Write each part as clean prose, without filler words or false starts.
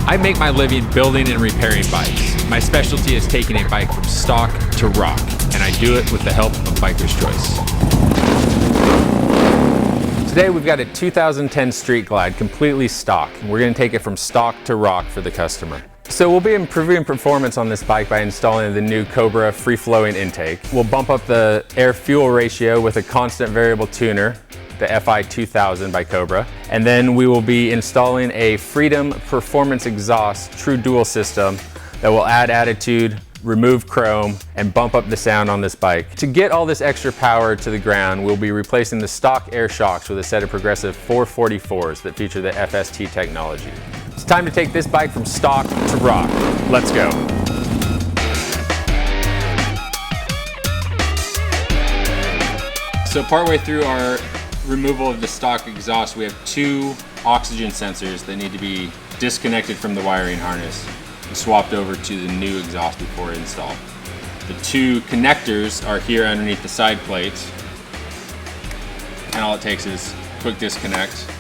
I make my living building and repairing bikes. My specialty is taking a bike from stock to rock, and I do it with the help of Biker's Choice. Today we've got a 2010 Street Glide, completely stock. We're going to take it from stock to rock for the customer. So we'll be improving performance on this bike by installing the new Cobra free-flowing intake. We'll bump up the air-fuel ratio with a constant variable tuner, the Fi2000 by Cobra. And then we will be installing a Freedom Performance Exhaust true dual system that will add attitude, remove chrome, and bump up the sound on this bike. To get all this extra power to the ground, we'll be replacing the stock air shocks with a set of progressive 444s that feature the FST technology. It's time to take this bike from stock to rock. Let's go. So partway through our removal of the stock exhaust, we have two oxygen sensors that need to be disconnected from the wiring harness and swapped over to the new exhaust before install. The two connectors are here underneath the side plates, and all it takes is a quick disconnect,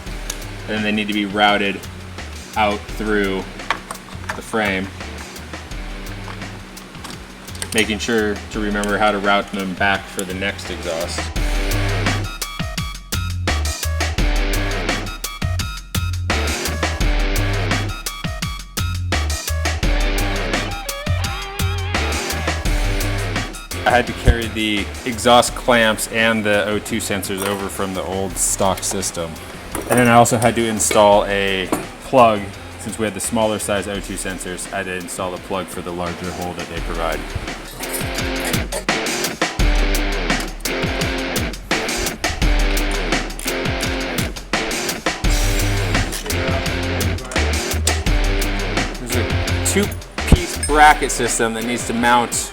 and then they need to be routed out through the frame, making sure to remember how to route them back for the next exhaust. I had to carry the exhaust clamps and the O2 sensors over from the old stock system. And then I also had to install a plug. Since we had the smaller size O2 sensors, I had to install a plug for the larger hole that they provide. There's a two-piece bracket system that needs to mount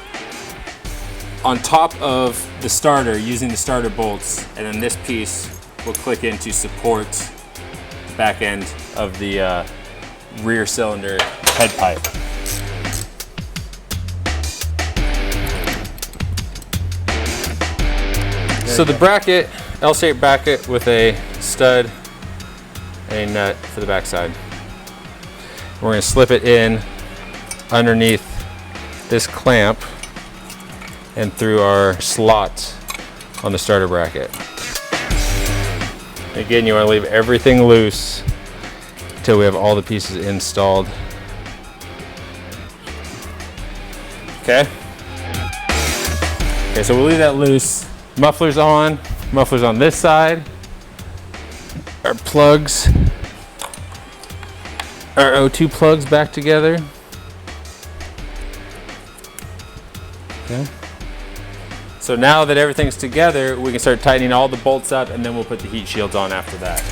on top of the starter using the starter bolts, and then this piece will click in to support the back end of the rear cylinder head pipe. So the bracket, L-shaped bracket with a stud and a nut for the backside. We're going to slip it in underneath this clamp and through our slot on the starter bracket. Again, you want to leave everything loose until we have all the pieces installed. Okay? Okay, so we'll leave that loose. Muffler's on this side. Our plugs, our O2 plugs back together. Okay. So now that everything's together, we can start tightening all the bolts up, and then we'll put the heat shields on after that.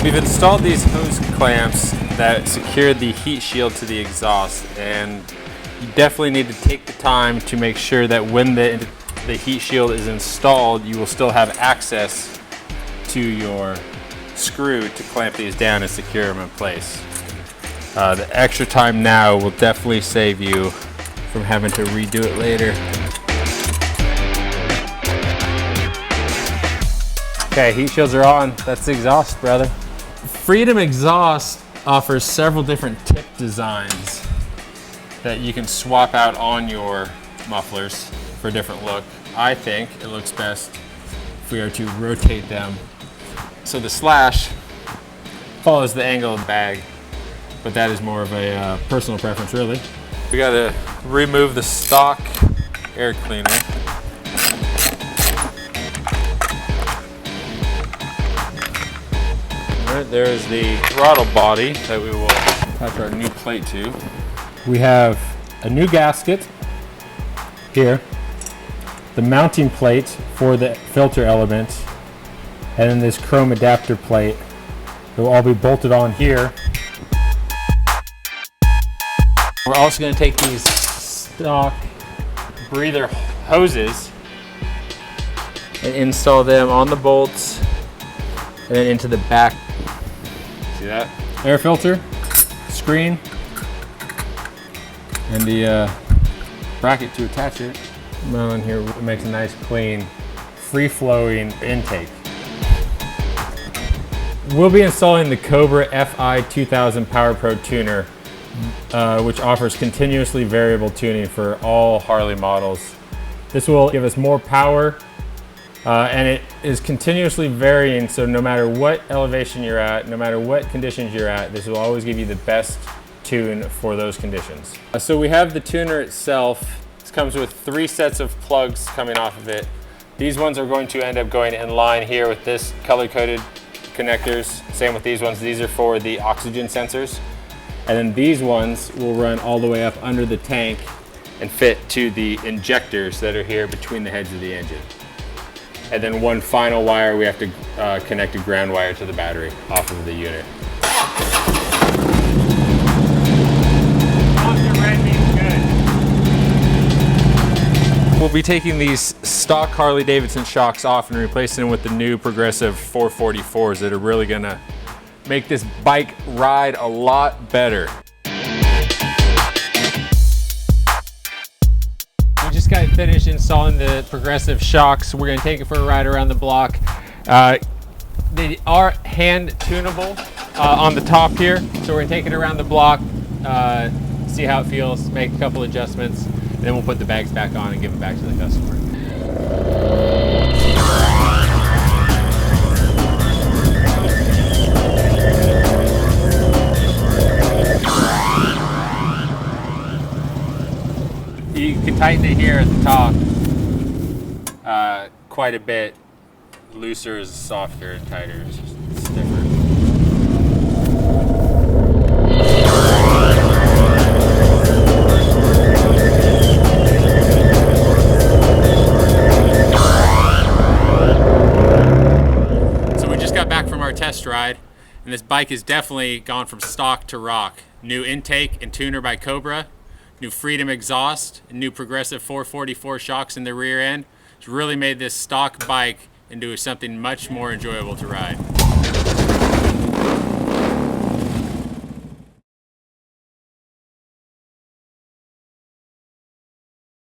We've installed these hose clamps that secure the heat shield to the exhaust, and you definitely need to take the time to make sure that when the heat shield is installed, you will still have access to your screw to clamp these down and secure them in place. The extra time now will definitely save you from having to redo it later. Okay, heat shields are on. That's the exhaust, brother. Freedom Exhaust offers several different tip designs that you can swap out on your mufflers for a different look. I think it looks best if we are to rotate them. So the slash follows the angle of the bag, but that is more of a personal preference, really. We gotta remove the stock air cleaner. All right, there is the throttle body that we will attach our new plate to. We have a new gasket here, the mounting plate for the filter element, and then this chrome adapter plate. It will all be bolted on here. We're also going to take these stock breather hoses and install them on the bolts and then into the back. See that? Air filter, screen, and the bracket to attach it. Mount on here makes a nice clean, free-flowing intake. We'll be installing the Cobra Fi2000 POWRPRO tuner, which offers continuously variable tuning for all Harley models. This will give us more power, and it is continuously varying, so no matter what elevation you're at, no matter what conditions you're at, this will always give you the best tune for those conditions. So we have the tuner itself. This comes with 3 sets of plugs coming off of it. These ones are going to end up going in line here with this color-coded connectors. Same with these ones. These are for the oxygen sensors. And then these ones will run all the way up under the tank and fit to the injectors that are here between the heads of the engine. And then one final wire, we have to connect a ground wire to the battery off of the unit. We'll be taking these stock Harley-Davidson shocks off and replacing them with the new progressive 444s that are really gonna make this bike ride a lot better. We just got finished installing the progressive shocks. We're gonna take it for a ride around the block. They are hand tunable on the top here. So we're gonna take it around the block, see how it feels, make a couple adjustments, and then we'll put the bags back on and give them back to the customer. You can tighten it here at the top quite a bit. Looser is softer and tighter is different. Test ride, and this bike has definitely gone from stock to rock. New intake and tuner by Cobra, new Freedom exhaust, and new progressive 444 shocks in the rear end. It's really made this stock bike into something much more enjoyable to ride.